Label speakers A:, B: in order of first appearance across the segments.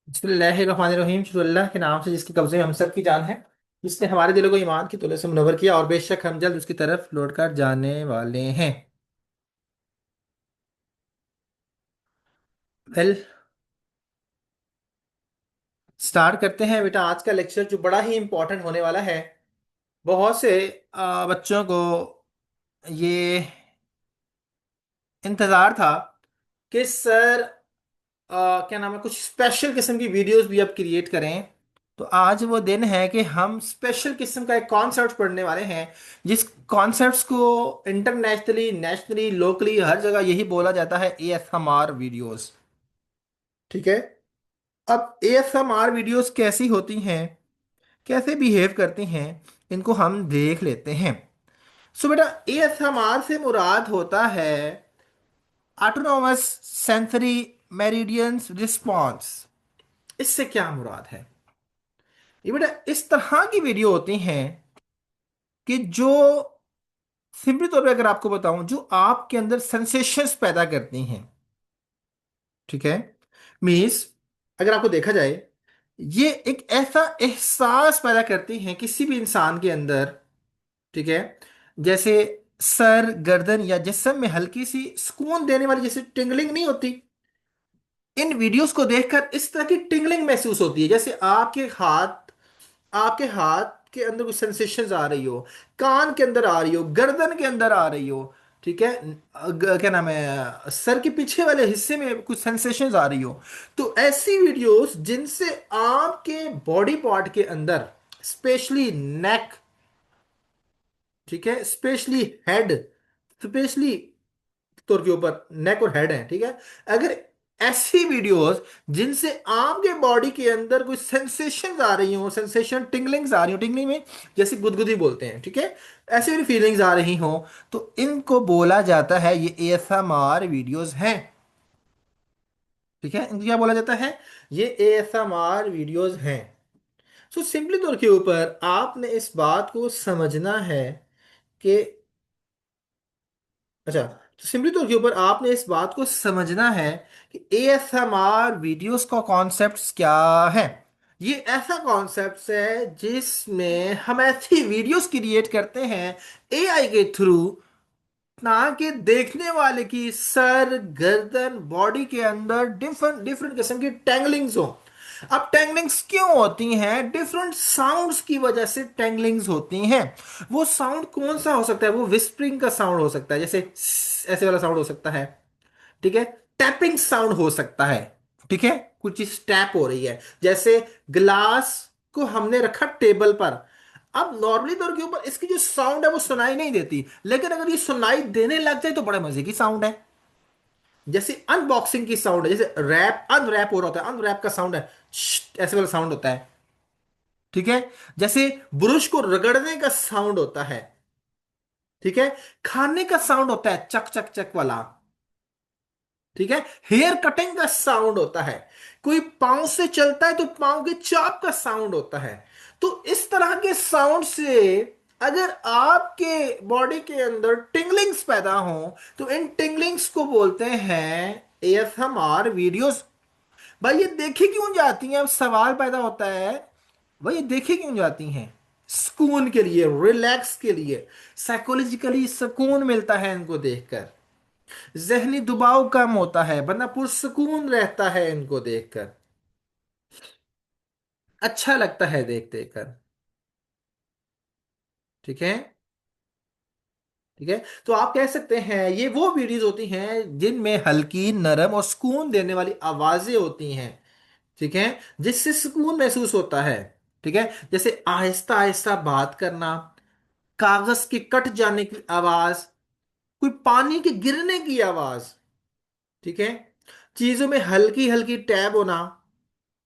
A: बिस्मिल्लाहिर्रहमानिर्रहीम। शुरू अल्लाह के नाम से जिसके कब्जे में हम सब की जान है, जिसने हमारे दिलों को ईमान की तौले से मुनव्वर किया और बेशक हम जल्द उसकी तरफ लौटकर जाने वाले हैं। वेल, स्टार्ट करते हैं बेटा आज का लेक्चर जो बड़ा ही इंपॉर्टेंट होने वाला है। बहुत से बच्चों को ये इंतज़ार था कि सर क्या नाम है, कुछ स्पेशल किस्म की वीडियोस भी अब क्रिएट करें। तो आज वो दिन है कि हम स्पेशल किस्म का एक कॉन्सेप्ट पढ़ने वाले हैं, जिस कॉन्सेप्ट्स को इंटरनेशनली, नेशनली, लोकली हर जगह यही बोला जाता है, एएसएमआर वीडियोस। ठीक है। अब एएसएमआर वीडियोस कैसी होती हैं, कैसे बिहेव करती हैं, इनको हम देख लेते हैं। सो बेटा, एएसएमआर से मुराद होता है ऑटोनोमस सेंसरी मेरिडियंस रिस्पॉन्स। इससे क्या मुराद है? ये बेटा इस तरह की वीडियो होती हैं कि जो सिंपली तौर पे अगर आपको बताऊं, जो आपके अंदर सेंसेशंस पैदा करती हैं। ठीक है। मीन्स, अगर आपको देखा जाए, ये एक ऐसा एहसास पैदा करती हैं किसी भी इंसान के अंदर। ठीक है। जैसे सर, गर्दन या जिस्म में हल्की सी सुकून देने वाली जैसे टिंगलिंग नहीं होती, इन वीडियोस को देखकर इस तरह की टिंगलिंग महसूस होती है। जैसे आपके हाथ के अंदर कुछ सेंसेशंस आ रही हो, कान के अंदर आ रही हो, गर्दन के अंदर आ रही हो। ठीक है। क्या नाम है, सर के पीछे वाले हिस्से में कुछ सेंसेशंस आ रही हो। तो ऐसी वीडियोस जिनसे आपके बॉडी पार्ट के अंदर, स्पेशली नेक, ठीक है, स्पेशली हेड, स्पेशली तौर के ऊपर नेक और हेड है। ठीक है। अगर ऐसी वीडियोस जिनसे आपके बॉडी के अंदर कोई सेंसेशंस आ रही हो, सेंसेशन टिंगलिंग्स आ रही हो, टिंगलिंग में जैसे गुदगुदी बोलते हैं, ठीक है, ऐसी मेरी फीलिंग्स आ रही हो, तो इनको बोला जाता है, ये एएसएमआर वीडियोस हैं। ठीक है। इनको क्या बोला जाता है? ये एएसएमआर वीडियोस हैं। सो सिंपली तौर के ऊपर आपने इस बात को समझना है कि, अच्छा, तो सिंपली तौर के ऊपर आपने इस बात को समझना है कि एएसएमआर वीडियोस का कॉन्सेप्ट क्या है। ये ऐसा कॉन्सेप्ट है जिसमें हम ऐसी वीडियोस क्रिएट करते हैं एआई के थ्रू, ताकि देखने वाले की सर, गर्दन, बॉडी के अंदर डिफरेंट डिफरेंट किस्म की टैंगलिंग्स हो। अब टैंगलिंग्स क्यों होती हैं? डिफरेंट साउंड्स की वजह से टैंगलिंग्स होती हैं। वो साउंड कौन सा हो सकता है? वो विस्परिंग का साउंड हो सकता है, जैसे ऐसे वाला साउंड हो सकता है। ठीक है। टैपिंग साउंड हो सकता है। ठीक है। कुछ चीज टैप हो रही है, जैसे ग्लास को हमने रखा टेबल पर। अब नॉर्मली तौर के ऊपर इसकी जो साउंड है वो सुनाई नहीं देती, लेकिन अगर ये सुनाई देने लग जाए तो बड़े मजे की साउंड है। जैसे अनबॉक्सिंग की साउंड है, जैसे रैप अनरैप हो रहा होता है, अनरैप का साउंड है, ऐसे वाला साउंड होता है। ठीक है। जैसे ब्रश को रगड़ने का साउंड होता है। ठीक है। खाने का साउंड होता है, चक चक चक वाला। ठीक है। हेयर कटिंग का साउंड होता है। कोई पांव से चलता है तो पांव के चाप का साउंड होता है। तो इस तरह के साउंड से अगर आपके बॉडी के अंदर टिंगलिंग्स पैदा हो, तो इन टिंगलिंग्स को बोलते हैं एएसएमआर वीडियोस। भाई ये देखी क्यों जाती हैं? अब सवाल पैदा होता है, भाई ये देखी क्यों जाती हैं? सुकून के लिए, रिलैक्स के लिए, साइकोलॉजिकली सुकून मिलता है इनको देखकर। जहनी दबाव कम होता है, बंदा पुरसुकून रहता है इनको देखकर। अच्छा लगता है देख देख कर। ठीक है। ठीक है। तो आप कह सकते हैं ये वो वीडियोस होती हैं जिनमें हल्की, नरम और सुकून देने वाली आवाजें होती हैं। ठीक है। जिससे सुकून महसूस होता है। ठीक है। जैसे आहिस्ता आहिस्ता बात करना, कागज के कट जाने की आवाज, कोई पानी के गिरने की आवाज। ठीक है। चीजों में हल्की हल्की टैब होना।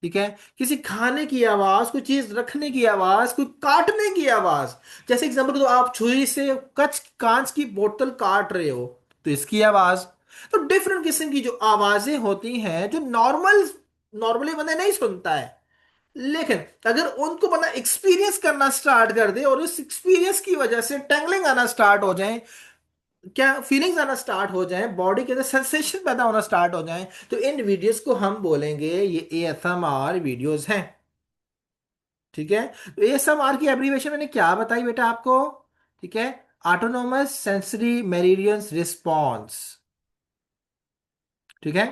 A: ठीक है। किसी खाने की आवाज, कोई चीज रखने की आवाज, कोई काटने की आवाज। जैसे एग्जांपल तो आप छुरी से कच कांच की बोतल काट रहे हो, तो इसकी आवाज। तो डिफरेंट किस्म की जो आवाजें होती हैं, जो नॉर्मली बंदा नहीं सुनता है, लेकिन अगर उनको बंदा एक्सपीरियंस करना स्टार्ट कर दे और उस एक्सपीरियंस की वजह से टेंगलिंग आना स्टार्ट हो जाए, क्या फीलिंग्स आना स्टार्ट हो जाए, बॉडी के अंदर सेंसेशन पैदा होना स्टार्ट हो जाए, तो इन वीडियोस को हम बोलेंगे ये एएसएमआर वीडियोस हैं। ठीक है। तो एएसएमआर की एब्रीविएशन मैंने क्या बताई बेटा आपको? ठीक है, ऑटोनोमस सेंसरी मेरिडियंस रिस्पॉन्स। ठीक है।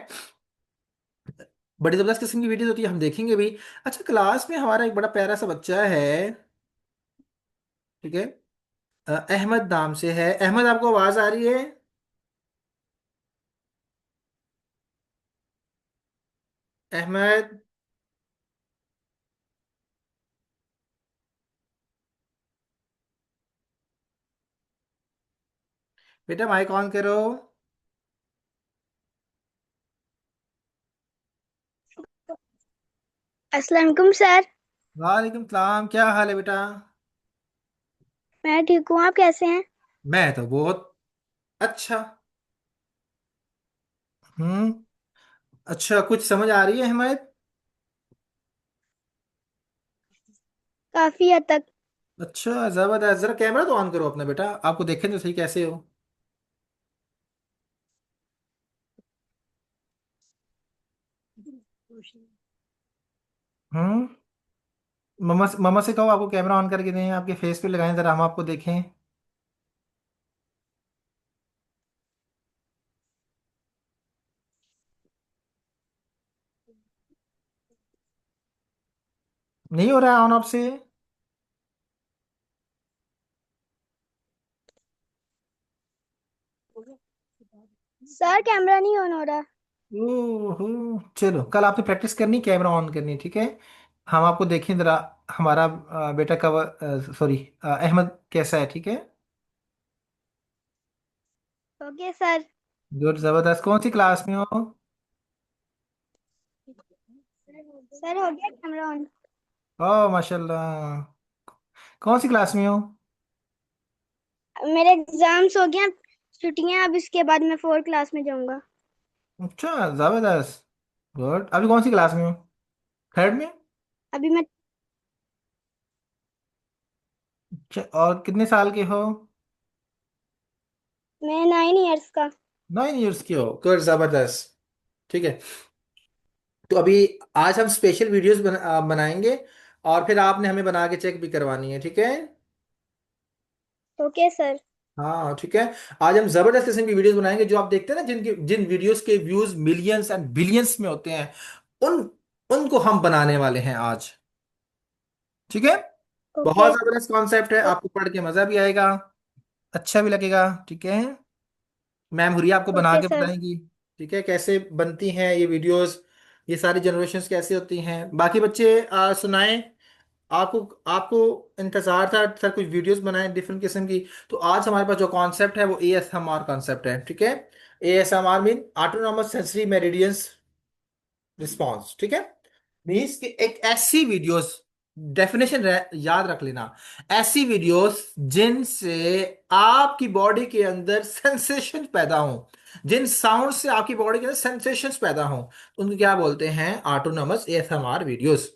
A: बड़ी जबरदस्त किस्म की वीडियोस होती है, हम देखेंगे भी। अच्छा, क्लास में हमारा एक बड़ा प्यारा सा बच्चा है। ठीक है। अहमद नाम से है। अहमद, आपको आवाज आ रही है? अहमद। बेटा माइक ऑन करो।
B: अस्सलाम वालेकुम सर।
A: वालेकुम सलाम, क्या हाल है बेटा?
B: मैं ठीक हूँ, आप कैसे हैं?
A: मैं तो बहुत अच्छा। हम्म। अच्छा, कुछ समझ आ रही है अहमद?
B: काफी हद तक।
A: अच्छा, जबरदस्त। जरा कैमरा तो ऑन करो अपना बेटा, आपको देखें तो सही कैसे हो। हम्म। मम्मा से कहो आपको कैमरा ऑन करके दें, आपके फेस पे लगाएं, जरा हम आपको देखें। नहीं हो रहा है ऑन आपसे?
B: सर कैमरा नहीं ऑन हो रहा।
A: ओहो, चलो कल आपने प्रैक्टिस करनी, कैमरा ऑन करनी, ठीक है। हम आपको देखें जरा, हमारा बेटा का, सॉरी, अहमद कैसा है, ठीक है।
B: Okay sir.
A: गुड, जबरदस्त। कौन सी क्लास में हो?
B: सर हो गया कैमरा ऑन।
A: ओह माशाल्लाह। कौन सी क्लास में हो?
B: मेरे एग्जाम्स हो गए, छुट्टियां, अब इसके बाद मैं 4 क्लास में जाऊंगा।
A: अच्छा, जबरदस्त। गुड। अभी कौन सी क्लास में हो? थर्ड में?
B: अभी मैं
A: अच्छा, और कितने साल के हो?
B: 9 इयर्स का।
A: 9 इयर्स के हो। गुड, जबरदस्त। ठीक है। तो अभी आज हम स्पेशल वीडियोस बनाएंगे, और फिर आपने हमें बना के चेक भी करवानी है, ठीक है।
B: Okay sir.
A: हाँ ठीक है। आज हम जबरदस्त किस्म की वीडियोस बनाएंगे, जो आप देखते हैं ना, जिन वीडियोस के व्यूज मिलियंस एंड बिलियंस में होते हैं, उन उनको हम बनाने वाले हैं आज। ठीक है।
B: ओके।
A: बहुत जबरदस्त कॉन्सेप्ट है, आपको पढ़ के मजा भी आएगा, अच्छा भी लगेगा। ठीक है। मैम हुरिया आपको बना
B: ओके
A: के
B: सर।
A: बताएंगी, ठीक है, कैसे बनती हैं ये वीडियोस, ये सारी जनरेशन्स कैसे होती हैं। बाकी बच्चे सुनाएं। आपको आपको इंतजार था सर कुछ वीडियोस बनाएं डिफरेंट किस्म की। तो आज हमारे पास जो कॉन्सेप्ट है वो एएसएमआर कॉन्सेप्ट है, ठीक है। ASMR mean autonomous sensory meridians response, ठीक है। मीन्स कि एक ऐसी वीडियोस, डेफिनेशन याद रख लेना, ऐसी वीडियोस जिनसे आपकी बॉडी के अंदर सेंसेशन पैदा हो, जिन साउंड से आपकी बॉडी के अंदर सेंसेशंस पैदा हो, उनको क्या बोलते हैं? Autonomous ASMR videos.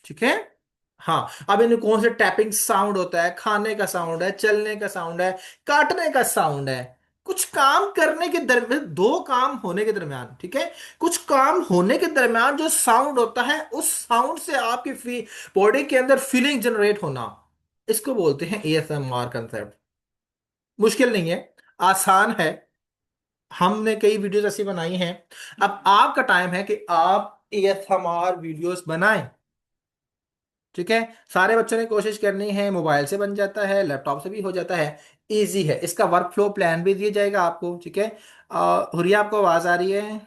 A: ठीक है। हाँ, अब इनमें कौन से टैपिंग साउंड होता है, खाने का साउंड है, चलने का साउंड है, काटने का साउंड है, कुछ काम करने के दरमियान, दो काम होने के दरमियान, ठीक है, कुछ काम होने के दरमियान जो साउंड होता है, उस साउंड से आपकी बॉडी के अंदर फीलिंग जनरेट होना, इसको बोलते हैं एएसएमआर कंसेप्ट। मुश्किल नहीं है, आसान है। हमने कई वीडियोस ऐसी बनाई हैं। अब आपका टाइम है कि आप एएसएमआर वीडियोस बनाएं। ठीक है। सारे बच्चों ने कोशिश करनी है, मोबाइल से बन जाता है, लैपटॉप से भी हो जाता है, इजी है। इसका वर्क फ्लो प्लान भी दिया जाएगा आपको, ठीक है। हुरिया, आपको आवाज आ रही है?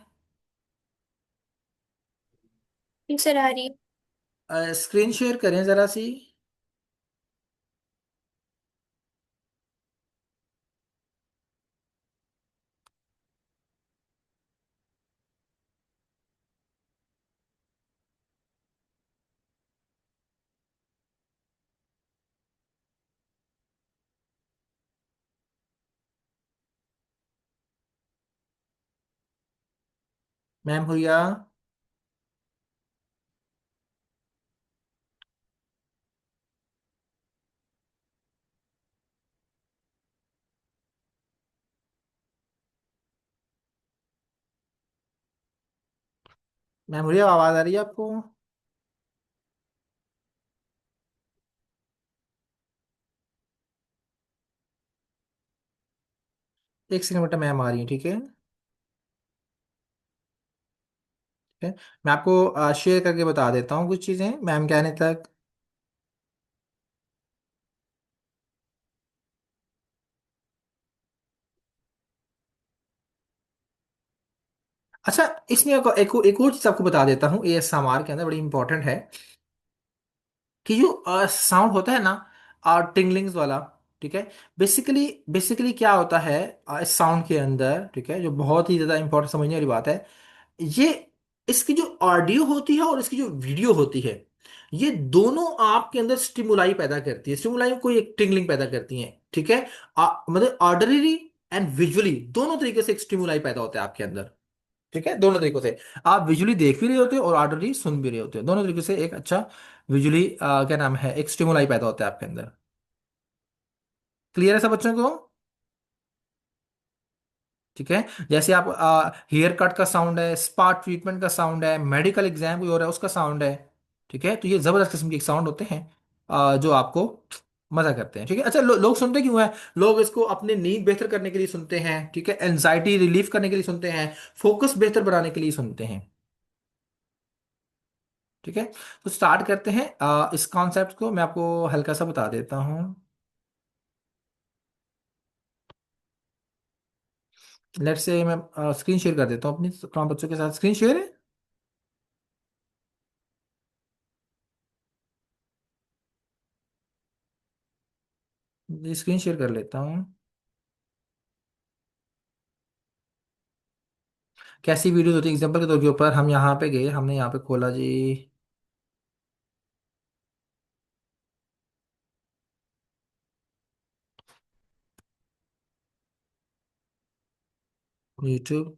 B: जी सर आ रही है।
A: स्क्रीन शेयर करें जरा सी। मैम हुरिया। मैम मुझे आवाज आ रही है आपको? 1 सेकंड बेटा, मैम आ रही है, ठीक है। ठीक है, मैं आपको शेयर करके बता देता हूँ कुछ चीज़ें मैम के आने तक। अच्छा, इसमें एक और चीज़ आपको बता देता हूँ, ASMR के अंदर बड़ी इंपॉर्टेंट है कि जो साउंड होता है ना, टिंगलिंग्स वाला, ठीक है। बेसिकली बेसिकली क्या होता है इस साउंड के अंदर, ठीक है, जो बहुत ही ज़्यादा इंपॉर्टेंट समझने वाली बात है, ये इसकी जो ऑडियो होती है और इसकी जो वीडियो होती है, ये दोनों आपके अंदर स्टिमुलाई पैदा करती है। स्टिमुलाई कोई एक टिंगलिंग पैदा करती है, ठीक है। मतलब ऑडिटरी एंड विजुअली दोनों तरीके से एक स्टिमुलाई पैदा होता है आपके अंदर, ठीक है, दोनों तरीकों से। आप विजुअली देख भी रहे होते हो और ऑडिटरी सुन भी रहे होते हो, दोनों तरीके से एक अच्छा विजुअली क्या नाम है, एक स्टिमुलाई पैदा होता है आपके अंदर। क्लियर है सब बच्चों को? ठीक है। जैसे आप हेयर कट का साउंड है, स्पा ट्रीटमेंट का साउंड है, मेडिकल एग्जाम कोई हो रहा है उसका साउंड है, ठीक है। तो ये जबरदस्त किस्म के साउंड होते हैं जो आपको मजा करते हैं, ठीक है। अच्छा, लोग सुनते क्यों हैं? लोग इसको अपने नींद बेहतर करने के लिए सुनते हैं, ठीक है, एंजाइटी रिलीफ करने के लिए सुनते हैं, फोकस बेहतर बनाने के लिए सुनते हैं, ठीक है। तो स्टार्ट करते हैं इस कॉन्सेप्ट को, मैं आपको हल्का सा बता देता हूँ। लेट से मैं स्क्रीन शेयर कर देता हूँ अपनी तमाम बच्चों के साथ। स्क्रीन शेयर है, ये स्क्रीन शेयर कर लेता हूँ। कैसी वीडियोस होती है, एग्जांपल के तौर के ऊपर हम यहाँ पे गए, हमने यहाँ पे खोला जी यूट्यूब,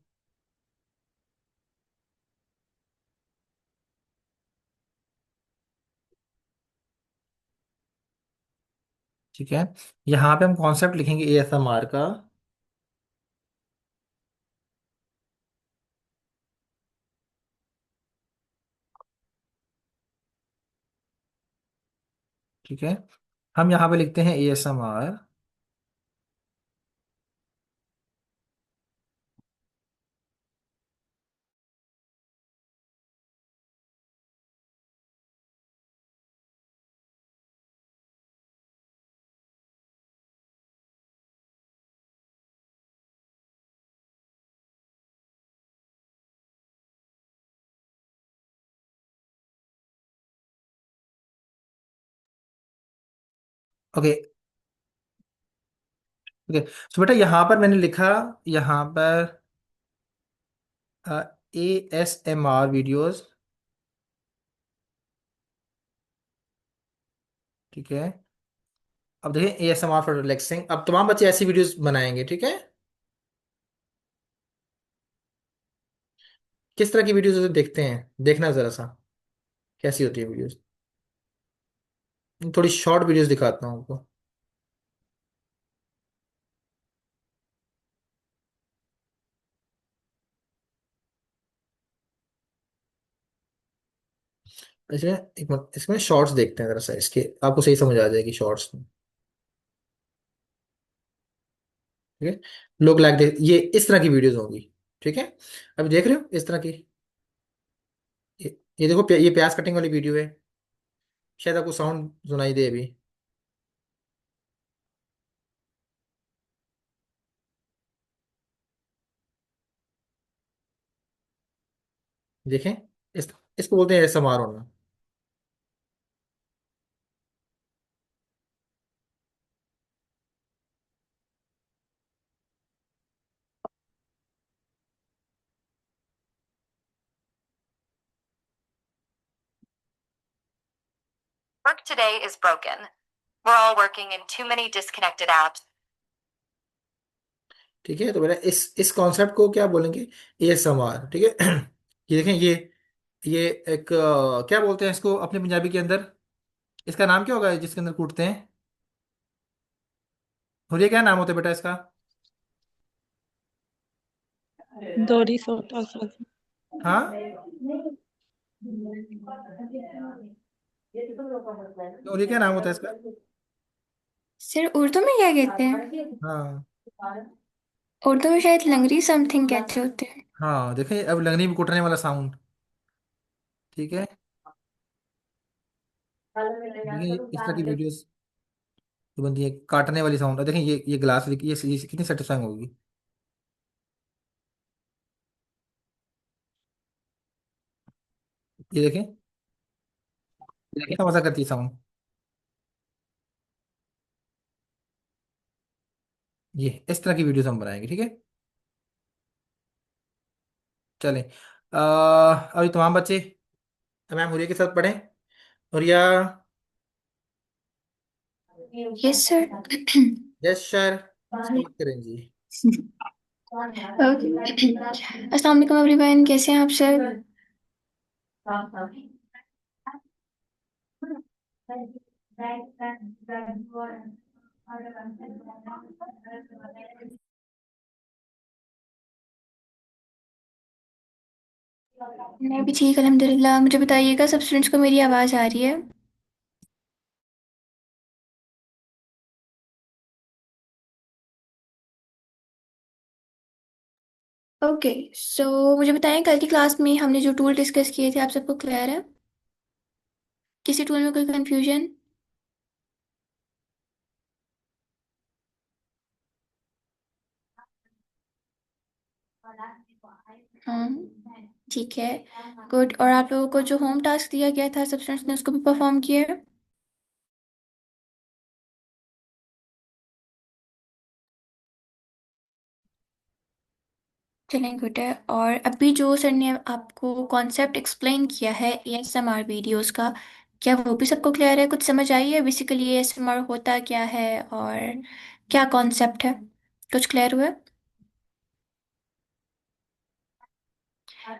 A: ठीक है। यहाँ पे हम कॉन्सेप्ट लिखेंगे ASMR का, ठीक है। हम यहाँ पे लिखते हैं ASMR, ओके। ओके, तो बेटा यहाँ पर मैंने लिखा, यहाँ पर ASMR वीडियोस, ठीक है। अब देखिए ASMR फॉर रिलैक्सिंग, अब तमाम बच्चे ऐसी वीडियोस बनाएंगे, ठीक है। किस तरह की वीडियोस देखते हैं, देखना जरा सा कैसी होती है वीडियोस। थोड़ी शॉर्ट वीडियोस दिखाता हूँ आपको। इसमें एक मिनट, इसमें शॉर्ट्स देखते हैं जरा सा, इसके आपको सही समझ आ जाएगी शॉर्ट्स, ठीक है। लोग लाइक देख, ये इस तरह की वीडियोस होंगी, ठीक है। अभी देख रहे हो इस तरह की, ये देखो ये प्याज कटिंग वाली वीडियो है, शायद आपको साउंड सुनाई दे अभी। देखें, इसको बोलते हैं ASMR होना।
C: Work today is broken. We're all working in too many disconnected apps.
A: ठीक है, तो मेरा इस कॉन्सेप्ट को क्या बोलेंगे, ASMR, ठीक है। ये देखें, ये एक क्या बोलते हैं इसको अपने पंजाबी के अंदर, इसका नाम क्या होगा जिसके अंदर कूटते हैं? और ये क्या नाम होता है बेटा इसका?
D: दोरी सोटा सा।
A: हाँ, और ये क्या नाम होता है इसका?
D: सर उर्दू में क्या कहते हैं?
A: हाँ।
D: उर्दू में शायद लंगरी समथिंग कहते होते हैं।
A: हाँ देखिए, अब लगनी भी कुटने वाला साउंड। ठीक है। देखिए इस तरह की वीडियोस जो बनती है, काटने वाली साउंड। और देखें ये ग्लास, ये कितनी सेटिस्फाइंग होगी। ये देखें कितना मजा करती है साउंड। ये इस तरह की वीडियोस हम बनाएंगे, ठीक है। चलें। अभी तमाम बच्चे मैम हुरिया के साथ पढ़ें। Huriya.
D: Yes sir.
A: Yes sir. Start करें जी।
D: ओके। अस्सलाम वालेकुम एवरीवन, कैसे हैं आप सर? मैं भी ठीक अल्हम्दुलिल्लाह। मुझे बताइएगा सब स्टूडेंट्स को मेरी आवाज़ आ रही है? ओके। सो मुझे बताएं, कल की क्लास में हमने जो टूल डिस्कस किए थे आप सबको क्लियर है? किसी टूल में कोई कंफ्यूजन? हाँ, ठीक है। गुड। और आप लोगों को जो होम टास्क दिया गया था सब स्टूडेंट्स ने उसको भी परफॉर्म किया है? चलें, गुड है। और अभी जो सर ने आपको कॉन्सेप्ट एक्सप्लेन किया है एएसएमआर वीडियोस का, क्या वो भी सबको क्लियर है? कुछ समझ आई है बेसिकली एएसएमआर होता क्या है और क्या कॉन्सेप्ट है? कुछ क्लियर हुआ है?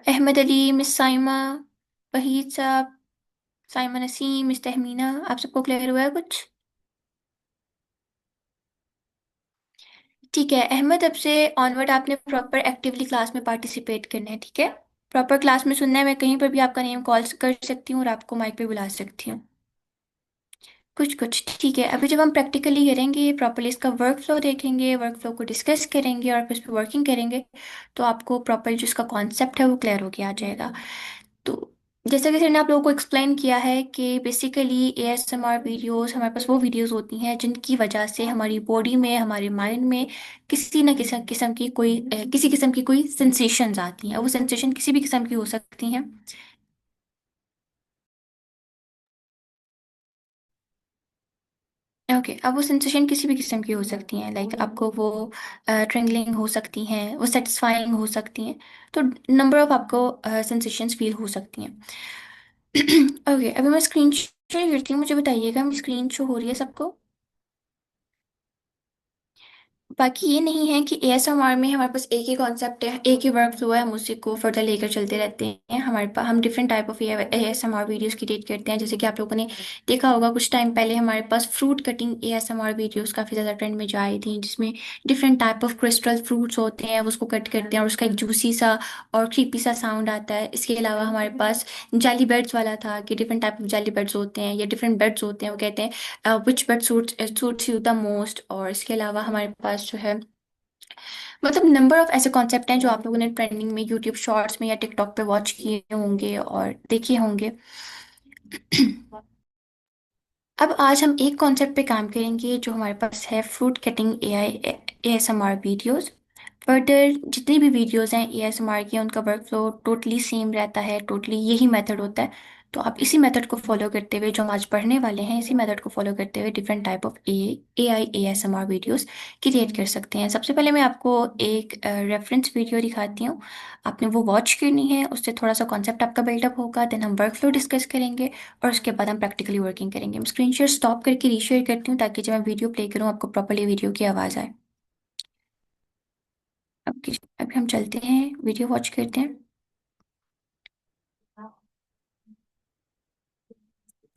D: अहमद अली, मिस साइमा, वहीद साहब, साइमा नसीम, मिस तहमीना, आप सबको क्लियर हुआ है कुछ? ठीक है अहमद, अब से ऑनवर्ड आपने प्रॉपर एक्टिवली क्लास में पार्टिसिपेट करना है, ठीक है? प्रॉपर क्लास में सुनना है। मैं कहीं पर भी आपका नेम कॉल कर सकती हूँ और आपको माइक पे बुला सकती हूँ। कुछ कुछ ठीक है। अभी जब हम प्रैक्टिकली करेंगे, प्रॉपरली इसका वर्क फ्लो देखेंगे, वर्क फ्लो को डिस्कस करेंगे और फिर उस पर वर्किंग करेंगे, तो आपको प्रॉपर जो इसका कॉन्सेप्ट है वो क्लियर होके आ जाएगा। तो जैसे कि सर ने आप लोगों को एक्सप्लेन किया है कि बेसिकली एएसएमआर वीडियोस हमारे पास वो वीडियोस होती हैं जिनकी वजह से हमारी बॉडी में, हमारे माइंड में किसी न किसी किस्म की कोई किसी किस्म की कोई सेंसेशंस आती हैं। वो सेंसेशन किसी भी किस्म की हो सकती हैं। ओके, अब वो सेंसेशन किसी भी किस्म की हो सकती हैं, लाइक आपको वो ट्रिंगलिंग हो सकती हैं, वो सेटिस्फाइंग हो सकती हैं। तो नंबर ऑफ आपको सेंसेशंस फील हो सकती हैं। ओके, अभी मैं स्क्रीन शेयर करती हूँ, मुझे बताइएगा मेरी स्क्रीन शो हो रही है सबको? बाकी ये नहीं है कि एएसएमआर में हमारे पास एक ही कॉन्सेप्ट है, एक ही वर्क फ्लो है, हम उसी को फर्दर लेकर चलते रहते हैं। हमारे पास हम different type of ASMR videos create करते हैं। जैसे कि आप लोगों ने देखा होगा कुछ टाइम पहले हमारे पास फ्रूट कटिंग एएसएमआर वीडियोस काफ़ी ज़्यादा ट्रेंड में जो आई थी, जिसमें different type of crystal fruits होते हैं, उसको कट करते हैं और उसका एक जूसी सा और क्रीपी सा साउंड आता है। इसके अलावा हमारे पास जेली बेड्स वाला था कि different type of jelly beds होते हैं या डिफरेंट बेड्स होते हैं, वो कहते हैं which bed suits you the most. और इसके अलावा हमारे पास जो है, मतलब नंबर ऑफ ऐसे कॉन्सेप्ट हैं जो आप लोगों ने ट्रेंडिंग में यूट्यूब शॉर्ट्स में या टिकटॉक पे वॉच किए होंगे और देखे होंगे। अब आज हम एक कॉन्सेप्ट पे काम करेंगे जो हमारे पास है, fruit cutting AI ASMR videos. Further जितनी भी वीडियोस हैं एएसएमआर की, उनका वर्क फ्लो टोटली सेम रहता है, टोटली यही मेथड होता है। तो आप इसी मेथड को फॉलो करते हुए, जो हम आज पढ़ने वाले हैं, इसी मेथड को फॉलो करते हुए different type of AI ASMR videos create कर सकते हैं। सबसे पहले मैं आपको एक रेफरेंस वीडियो दिखाती हूँ, आपने वो वॉच करनी है। उससे थोड़ा सा कॉन्सेप्ट आपका बिल्डअप होगा, देन हम वर्क फ्लो डिस्कस करेंगे और उसके बाद हम प्रैक्टिकली वर्किंग करेंगे। मैं स्क्रीन शेयर स्टॉप करके रीशेयर करती हूँ ताकि जब मैं वीडियो प्ले करूँ आपको प्रॉपरली वीडियो की आवाज़ आए। अभी हम चलते हैं, वीडियो वॉच करते हैं।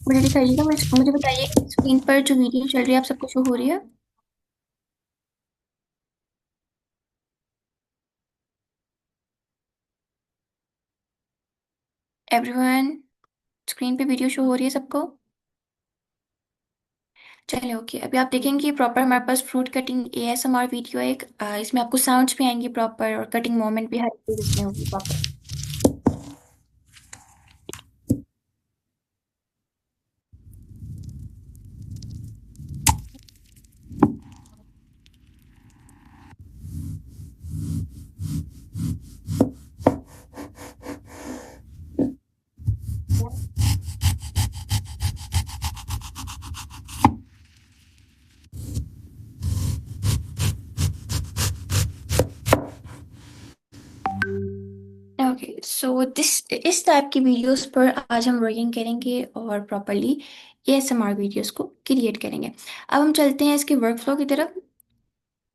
D: मुझे दिखाइएगा, मुझे बताइए स्क्रीन पर जो वीडियो चल रही है आप सबको शो हो रही है? एवरीवन, स्क्रीन पे वीडियो शो हो रही है सबको? चलिए ओके, अभी आप देखेंगे प्रॉपर हमारे पास फ्रूट कटिंग एएसएमआर वीडियो है एक। इसमें आपको साउंड्स भी आएंगे प्रॉपर, और कटिंग मोमेंट भी हर चीज इसमें होगी प्रॉपर। ओके, सो दिस इस टाइप की वीडियोस पर आज हम वर्किंग करेंगे और प्रॉपरली एएसएमआर वीडियोस को क्रिएट करेंगे। अब हम चलते हैं इसके वर्कफ्लो की तरफ।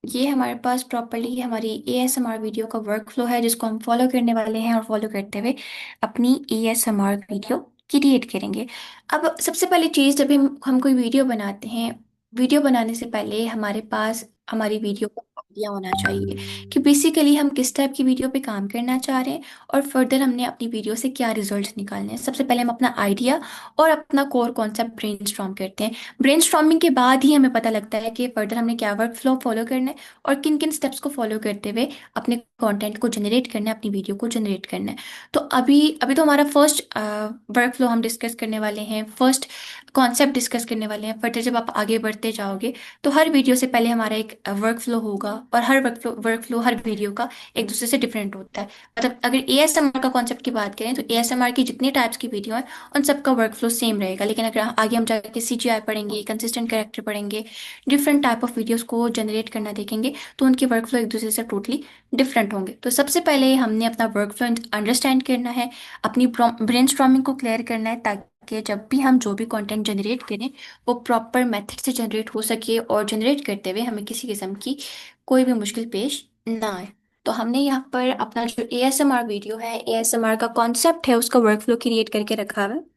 D: ये हमारे पास प्रॉपरली हमारी एएसएमआर वीडियो का वर्कफ्लो है जिसको हम फॉलो करने वाले हैं, और फॉलो करते हुए अपनी एएसएमआर वीडियो क्रिएट करेंगे। अब सबसे पहली चीज़, जब हम कोई वीडियो बनाते हैं, वीडियो बनाने से पहले हमारे पास हमारी वीडियो का आइडिया होना चाहिए कि बेसिकली हम किस टाइप की वीडियो पे काम करना चाह रहे हैं, और फर्दर हमने अपनी वीडियो से क्या रिजल्ट्स निकालने हैं। सबसे पहले हम अपना आइडिया और अपना कोर कॉन्सेप्ट ब्रेनस्टॉर्म करते हैं। ब्रेनस्टॉर्मिंग के बाद ही हमें पता लगता है कि फर्दर हमने क्या वर्क फ्लो फॉलो करना है, और किन किन स्टेप्स को फॉलो करते हुए अपने कंटेंट को जनरेट करना है, अपनी वीडियो को जनरेट करना है। तो अभी अभी तो हमारा फर्स्ट वर्क फ्लो हम डिस्कस करने वाले हैं, फर्स्ट कॉन्सेप्ट डिस्कस करने वाले हैं। फर्दर जब आप आगे बढ़ते जाओगे तो हर वीडियो से पहले हमारा एक वर्क फ्लो होगा, और हर वर्क फ्लो हर वीडियो का एक दूसरे से डिफरेंट होता है। मतलब अगर एएसएमआर का कॉन्सेप्ट की बात करें तो एएसएमआर की जितनी टाइप्स की वीडियो है उन सबका वर्क फ्लो सेम रहेगा, लेकिन अगर आगे हम जाके सीजीआई पढ़ेंगे, कंसिस्टेंट कैरेक्टर पढ़ेंगे, डिफरेंट टाइप ऑफ वीडियोस को जनरेट करना देखेंगे, तो उनके वर्क फ्लो एक दूसरे से टोटली डिफरेंट होंगे। तो सबसे पहले हमने अपना वर्क फ्लो अंडरस्टैंड करना है, अपनी ब्रेनस्टॉर्मिंग को क्लियर करना है, ताकि जब भी हम जो भी कंटेंट जनरेट करें वो प्रॉपर मेथड से जनरेट हो सके, और जनरेट करते हुए हमें किसी किस्म की कोई भी मुश्किल पेश ना आए। तो हमने यहाँ पर अपना जो एएसएमआर वीडियो है, एएसएमआर का कॉन्सेप्ट है, उसका वर्क फ्लो क्रिएट करके रखा हुआ है।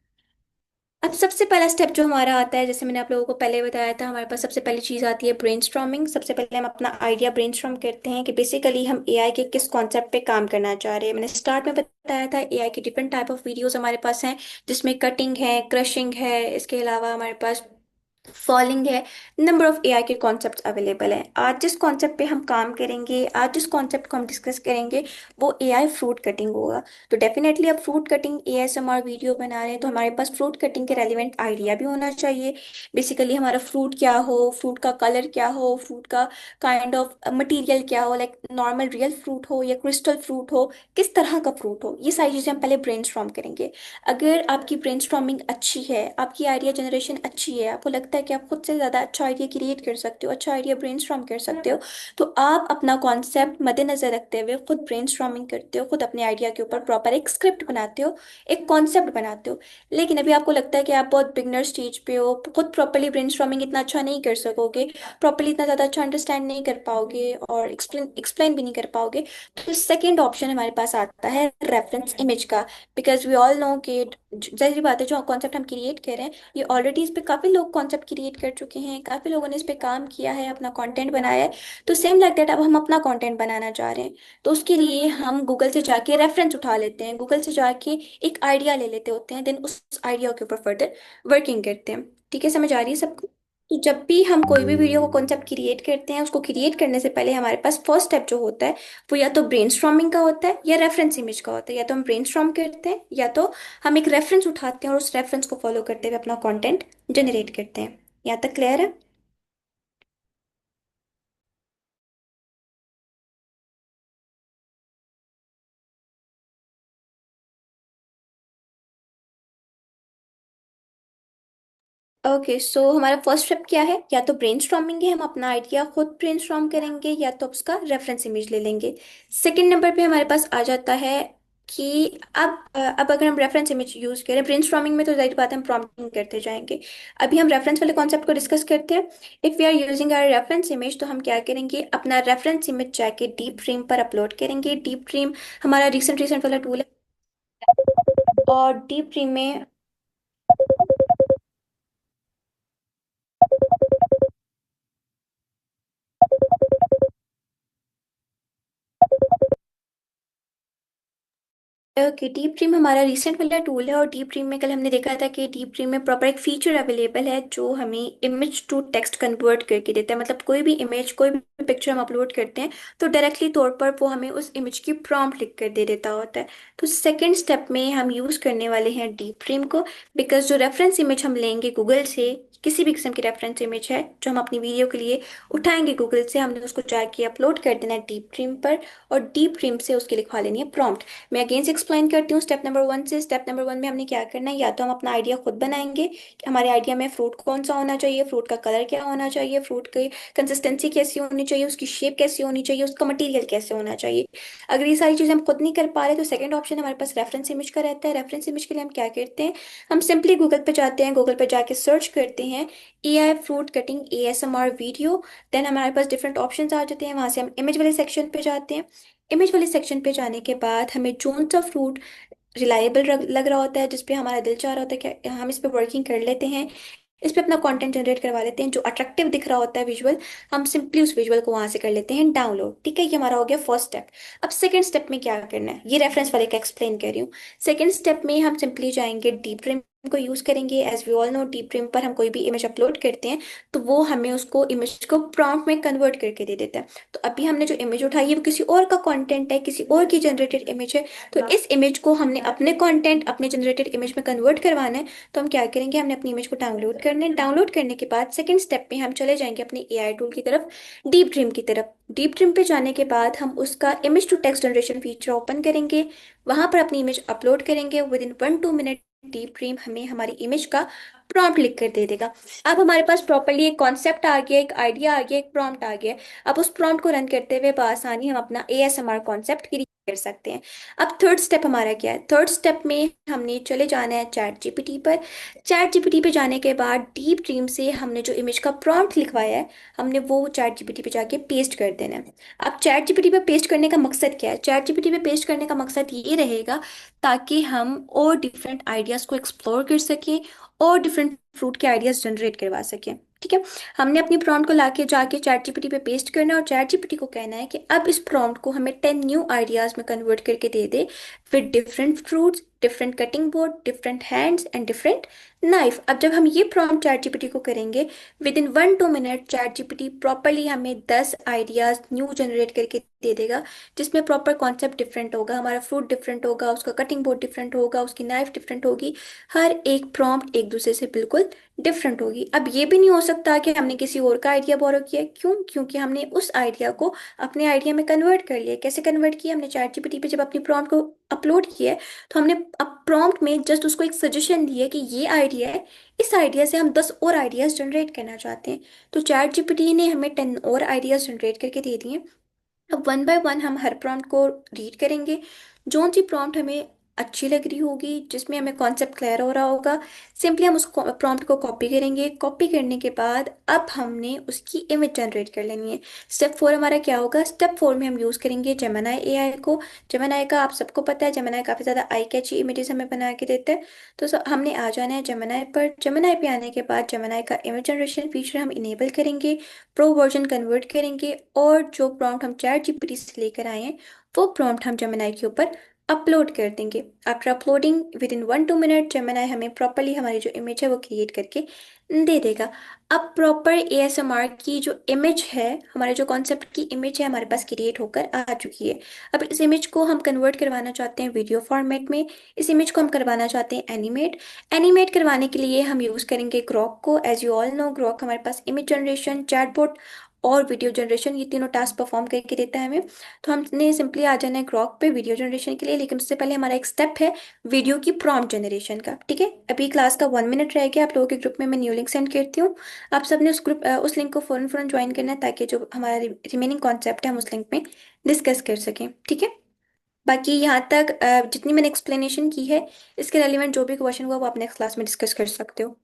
D: अब सबसे पहला स्टेप जो हमारा आता है, जैसे मैंने आप लोगों को पहले बताया था, हमारे पास सबसे पहली चीज़ आती है ब्रेनस्टॉर्मिंग। सबसे पहले हम अपना आइडिया ब्रेनस्टॉर्म करते हैं कि बेसिकली हम एआई के किस कॉन्सेप्ट पे काम करना चाह रहे हैं। मैंने स्टार्ट में बताया था एआई के डिफरेंट टाइप ऑफ वीडियोस हमारे पास हैं, जिसमें कटिंग है, क्रशिंग है, इसके अलावा हमारे पास फॉलिंग है। नंबर ऑफ एआई के कॉन्सेप्ट्स अवेलेबल हैं। आज जिस कॉन्सेप्ट पे हम काम करेंगे, आज जिस कॉन्सेप्ट को हम डिस्कस करेंगे, वो एआई फ्रूट कटिंग होगा। तो डेफिनेटली अब फ्रूट कटिंग एएसएमआर वीडियो बना रहे हैं तो हमारे पास फ्रूट कटिंग के रेलिवेंट आइडिया भी होना चाहिए। बेसिकली हमारा फ्रूट क्या हो, फ्रूट का कलर क्या हो, फ्रूट का काइंड ऑफ मटेरियल क्या हो, लाइक नॉर्मल रियल फ्रूट हो या क्रिस्टल फ्रूट हो, किस तरह का फ्रूट हो, ये सारी चीज़ें हम पहले ब्रेनस्टॉर्म करेंगे। अगर आपकी ब्रेनस्टॉर्मिंग अच्छी है, आपकी आइडिया जनरेशन अच्छी है, आपको लगता है कि आप खुद से ज़्यादा अच्छा आइडिया क्रिएट कर सकते हो, अच्छा आइडिया ब्रेनस्टॉर्म कर सकते हो, तो आप अपना कॉन्सेप्ट मद्देनजर रखते हुए खुद ब्रेनस्टॉर्मिंग करते हो, खुद अपने आइडिया के ऊपर प्रॉपर एक स्क्रिप्ट बनाते हो, एक कॉन्सेप्ट बनाते हो। लेकिन अभी आपको लगता है कि आप बहुत बिगनर स्टेज पे हो, खुद प्रॉपरली ब्रेनस्टॉर्मिंग इतना अच्छा नहीं कर सकोगे, प्रॉपरली इतना ज़्यादा अच्छा अंडरस्टैंड नहीं कर पाओगे, और एक्सप्लेन एक्सप्लेन भी नहीं कर पाओगे, तो सेकेंड ऑप्शन हमारे पास आता है रेफरेंस इमेज का। बिकॉज वी ऑल नो कि जाहिर बात है, जो कॉन्सेप्ट हम क्रिएट कर रहे हैं, ये ऑलरेडी इस पे काफ़ी लोग कॉन्सेप्ट क्रिएट कर चुके हैं, काफ़ी लोगों ने इस पे काम किया है, अपना कंटेंट बनाया है। तो सेम लाइक दैट अब हम अपना कंटेंट बनाना चाह रहे हैं, तो उसके लिए हम गूगल से जाके रेफरेंस उठा लेते हैं, गूगल से जाके एक आइडिया ले लेते होते हैं, देन उस आइडिया के ऊपर फर्दर वर्किंग करते हैं। ठीक है, समझ आ रही है सबको? तो जब भी हम कोई भी वीडियो को कॉन्सेप्ट क्रिएट करते हैं, उसको क्रिएट करने से पहले हमारे पास फर्स्ट स्टेप जो होता है वो या तो ब्रेनस्टॉर्मिंग का होता है या रेफरेंस इमेज का होता है। या तो हम ब्रेनस्टॉर्म करते हैं, या तो हम एक रेफरेंस उठाते हैं और उस रेफरेंस को फॉलो करते हुए अपना कंटेंट जनरेट करते हैं। यहाँ तक क्लियर है? ओके, सो हमारा फर्स्ट स्टेप क्या है? या तो ब्रेनस्टॉर्मिंग है, हम अपना आइडिया खुद ब्रेनस्टॉर्म करेंगे, या तो उसका रेफरेंस इमेज ले लेंगे। सेकंड नंबर पे हमारे पास आ जाता है कि अब अगर हम रेफरेंस इमेज यूज करें ब्रेनस्टॉर्मिंग में, तो जाहिर बात है हम प्रॉम्प्टिंग करते जाएंगे। अभी हम रेफरेंस वाले कॉन्सेप्ट को डिस्कस करते हैं। If we are using our reference image, तो हम क्या करेंगे, अपना रेफरेंस इमेज जाके डीप ड्रीम पर अपलोड करेंगे। डीप ड्रीम हमारा रिसेंट रिसेंट वाला टूल है, और डीप ड्रीम में ओके, डीप ड्रीम हमारा रिसेंट वाला टूल है, और डीप ड्रीम में कल हमने देखा था कि डीप ड्रीम में प्रॉपर एक फीचर अवेलेबल है जो हमें इमेज टू टेक्स्ट कन्वर्ट करके देता है। मतलब कोई भी इमेज, कोई भी पिक्चर हम अपलोड करते हैं तो डायरेक्टली तौर पर वो हमें उस इमेज की प्रॉम्प्ट लिख कर दे देता होता है। तो सेकेंड स्टेप में हम यूज़ करने वाले हैं डीप ड्रीम को, बिकॉज जो रेफरेंस इमेज हम लेंगे गूगल से, किसी भी किस्म की रेफरेंस इमेज है जो हम अपनी वीडियो के लिए उठाएंगे गूगल से, हमने उसको जाके अपलोड कर देना है डीप ड्रीम पर, और डीप ड्रीम से उसकी लिखवा लेनी है प्रॉम्प्ट। मैं अगेन से एक्सप्लेन करती हूँ स्टेप नंबर 1 से। स्टेप नंबर 1 में हमने क्या करना है, या तो हम अपना आइडिया खुद बनाएंगे कि हमारे आइडिया में फ्रूट कौन सा होना चाहिए, फ्रूट का कलर क्या होना चाहिए, फ्रूट की कंसिस्टेंसी कैसी होनी चाहिए, उसकी शेप कैसी होनी चाहिए, उसका मटेरियल कैसे होना चाहिए। अगर ये सारी चीज़ें हम खुद नहीं कर पा रहे तो सेकंड ऑप्शन हमारे पास रेफरेंस इमेज का रहता है। रेफरेंस इमेज के लिए हम क्या करते हैं, हम सिंपली गूगल पे जाते हैं, गूगल पे जाके सर्च करते हैं AI fruit cutting ASMR video. Then हमारे पास डिफरेंट ऑप्शंस आ जाते हैं, वहां से हम इमेज वाले सेक्शन पे जाते हैं। इमेज वाले सेक्शन पे जाने के बाद हमें जोन सा फ्रूट रिलायबल लग रहा होता है, जिसपे हमारा दिल चाह रहा होता है कि हम इस पे वर्किंग कर लेते हैं, इस पे अपना कंटेंट जनरेट करवा लेते हैं, जो अट्रैक्टिव दिख रहा होता है विजुअल, हम सिंपली उस विजुअल को वहां से कर लेते हैं डाउनलोड। ठीक है, ये हमारा हो गया फर्स्ट स्टेप। अब सेकंड स्टेप में क्या करना है, ये रेफरेंस वाले का एक्सप्लेन कर रही हूँ। सेकंड स्टेप में हम सिंपली जाएंगे डीप ड्रीम को यूज करेंगे। As we all know, Deep Dream पर हम कोई भी इमेज अपलोड करते हैं तो वो हमें उसको इमेज को प्रॉम्प्ट में कन्वर्ट करके दे देता है। तो अभी हमने जो इमेज उठाई है वो किसी और का कंटेंट है, किसी और की जनरेटेड इमेज है, तो इस इमेज को हमने अपने कंटेंट, अपने जनरेटेड इमेज में कन्वर्ट करवाना है। तो हम क्या करेंगे, हमने अपनी इमेज को डाउनलोड करना है। डाउनलोड करने के बाद सेकंड स्टेप में हम चले जाएंगे अपने AI टूल की तरफ, डीप ड्रीम की तरफ। डीप ड्रीम पे जाने के बाद हम उसका image to text generation feature open करेंगे, वहां पर अपनी इमेज अपलोड करेंगे। With in 1-2 minute Deep Dream हमें हमारी इमेज का प्रॉम्प्ट लिख कर दे देगा। अब हमारे पास प्रॉपरली एक कॉन्सेप्ट आ गया, एक आइडिया आ गया, एक प्रॉम्प्ट आ गया। अब उस प्रॉम्प्ट को रन करते हुए बआसानी हम अपना ASMR कॉन्सेप्ट क्रिएट कर सकते हैं। अब थर्ड स्टेप हमारा क्या है, थर्ड स्टेप में हमने चले जाना है चैट जीपीटी पर। चैट जीपीटी पे जाने के बाद डीप ड्रीम से हमने जो इमेज का प्रॉम्प्ट लिखवाया है, हमने वो चैट जीपीटी पे जाके पेस्ट कर देना है। अब चैट जीपीटी पे पेस्ट करने का मकसद क्या है, चैट जीपीटी पे पेस्ट करने का मकसद ये रहेगा ताकि हम और डिफरेंट आइडियाज़ को एक्सप्लोर कर सकें और डिफरेंट फ्रूट के आइडियाज़ जनरेट करवा सकें। ठीक है, हमने अपनी प्रॉम्प्ट को लाके जाके चैट जीपीटी पे पेस्ट करना है, और चैट जीपीटी को कहना है कि अब इस प्रॉम्प्ट को हमें 10 न्यू आइडियाज़ में कन्वर्ट करके दे दे, with different fruits, different cutting board, different hands and different knife. अब जब हम ये प्रॉम्प्ट चैट जीपीटी को करेंगे, with in 1-2 minute ChatGPT properly हमें 10 आइडियाज़ न्यू जनरेट करके दे देगा, जिसमें प्रॉपर कॉन्सेप्ट डिफरेंट होगा, हमारा फ्रूट डिफरेंट होगा, उसका कटिंग बोर्ड डिफरेंट होगा, उसकी नाइफ डिफरेंट होगी। हर एक प्रॉम्प्ट एक दूसरे से बिल्कुल डिफरेंट होगी। अब ये भी नहीं हो सकता कि हमने किसी और का आइडिया बोरो किया है। क्यों? क्योंकि हमने उस आइडिया को अपने आइडिया में कन्वर्ट कर लिया। कैसे कन्वर्ट किया, हमने चैट जीपीटी पे जब अपनी प्रॉम्प्ट को अपलोड किया है तो हमने अब प्रॉम्प्ट में जस्ट उसको एक सजेशन दिया कि ये आइडिया है, इस आइडिया से हम 10 और आइडियाज जनरेट करना चाहते हैं। तो चैट जीपीटी ने हमें 10 और आइडियाज जनरेट करके दे दिए। अब 1 बाय 1 हम हर प्रॉम्प्ट को रीड करेंगे। जो सी प्रॉम्प्ट हमें अच्छी लग रही होगी, जिसमें हमें कॉन्सेप्ट क्लियर हो रहा होगा, सिंपली हम उस प्रॉम्प्ट को कॉपी करेंगे। कॉपी करने के बाद अब हमने उसकी इमेज जनरेट कर लेनी है। स्टेप 4 हमारा क्या होगा, स्टेप 4 में हम यूज़ करेंगे जेमिनी AI को। जेमिनी का आप सबको पता है, जेमिनी काफ़ी ज़्यादा आई कैची इमेजेस हमें बना के देता है। तो हमने आ जाना है जेमिनी पर। जेमिनी पे आने के बाद जेमिनी का इमेज जनरेशन फीचर हम इनेबल करेंगे, प्रो वर्जन कन्वर्ट करेंगे, और जो प्रॉम्प्ट हम चैट जीपीटी से लेकर आए हैं वो प्रॉम्प्ट हम जेमिनी के ऊपर अपलोड कर देंगे। After uploading with in 1-2 minute Gemini हमें प्रॉपरली हमारी जो इमेज है वो क्रिएट करके दे देगा। अब प्रॉपर ASMR की जो इमेज है, हमारे जो कॉन्सेप्ट की इमेज है, हमारे पास क्रिएट होकर आ चुकी है। अब इस इमेज को हम कन्वर्ट करवाना चाहते हैं वीडियो फॉर्मेट में। इस इमेज को हम करवाना चाहते हैं एनिमेट। एनिमेट करवाने के लिए हम यूज़ करेंगे ग्रॉक को। As you all know, Grok हमारे पास इमेज जनरेशन, चैटबॉट और वीडियो जनरेशन, ये तीनों टास्क परफॉर्म करके देता है हमें। तो हमने सिंपली आ जाना है ग्रॉक पे वीडियो जनरेशन के लिए, लेकिन उससे पहले हमारा एक स्टेप है वीडियो की प्रॉम्प्ट जनरेशन का। ठीक है, अभी क्लास का 1 मिनट रह गया, आप लोगों के ग्रुप में मैं न्यू लिंक सेंड करती हूँ। आप सबने उस लिंक को फौरन फौरन ज्वाइन करना है, ताकि जो हमारा रिमेनिंग कॉन्सेप्ट है हम उस लिंक में डिस्कस कर सकें। ठीक है, बाकी यहाँ तक जितनी मैंने एक्सप्लेनेशन की है, इसके रेलिवेंट जो भी क्वेश्चन हुआ वो आप नेक्स्ट क्लास में डिस्कस कर सकते हो।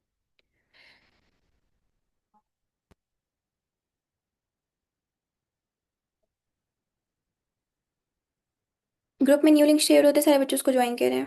D: ग्रुप में न्यू लिंक शेयर होते सारे बच्चे उसको ज्वाइन करें।